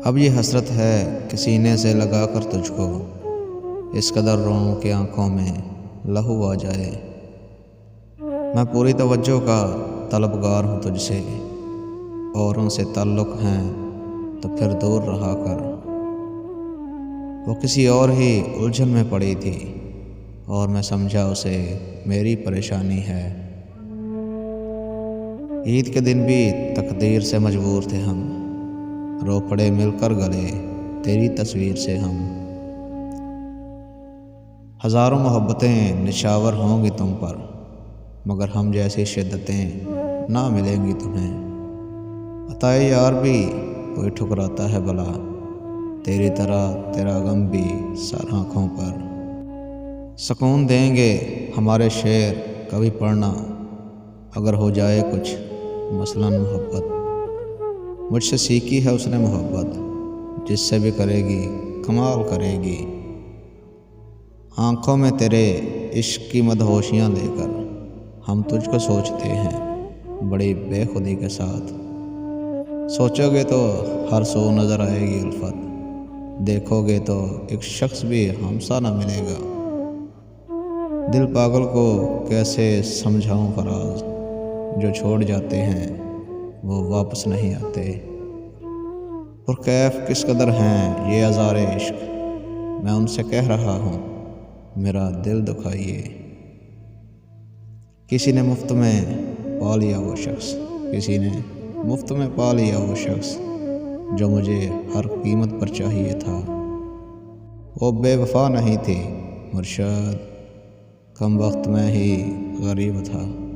اب یہ حسرت ہے کہ سینے سے لگا کر تجھ کو اس قدر روؤں کہ آنکھوں میں لہو آ جائے۔ میں پوری توجہ کا طلبگار ہوں تجھ سے، اوروں سے تعلق ہیں تو پھر دور رہا کر۔ وہ کسی اور ہی الجھن میں پڑی تھی اور میں سمجھا اسے میری پریشانی ہے۔ عید کے دن بھی تقدیر سے مجبور تھے ہم، رو پڑے مل کر گلے تیری تصویر سے ہم۔ ہزاروں محبتیں نشاور ہوں گی تم پر، مگر ہم جیسی شدتیں نہ ملیں گی تمہیں۔ عطائے یار بھی کوئی ٹھکراتا ہے بھلا، تیری طرح تیرا غم بھی سر آنکھوں پر۔ سکون دیں گے ہمارے شعر کبھی پڑھنا، اگر ہو جائے کچھ مثلاً محبت۔ مجھ سے سیکھی ہے اس نے محبت، جس سے بھی کرے گی کمال کرے گی۔ آنکھوں میں تیرے عشق کی مدہوشیاں لے کر ہم تجھ کو سوچتے ہیں بڑی بے خودی کے ساتھ۔ سوچو گے تو ہر سو نظر آئے گی الفت، دیکھو گے تو ایک شخص بھی ہمسا نہ ملے گا۔ دل پاگل کو کیسے سمجھاؤں فراز، جو چھوڑ جاتے ہیں وہ واپس نہیں آتے۔ پرکیف کس قدر ہیں یہ آزارِ عشق، میں ان سے کہہ رہا ہوں میرا دل دکھائیے۔ کسی نے مفت میں پا لیا وہ شخص، کسی نے مفت میں پا لیا وہ شخص جو مجھے ہر قیمت پر چاہیے تھا۔ وہ بے وفا نہیں تھی مرشد، کم وقت میں ہی غریب تھا۔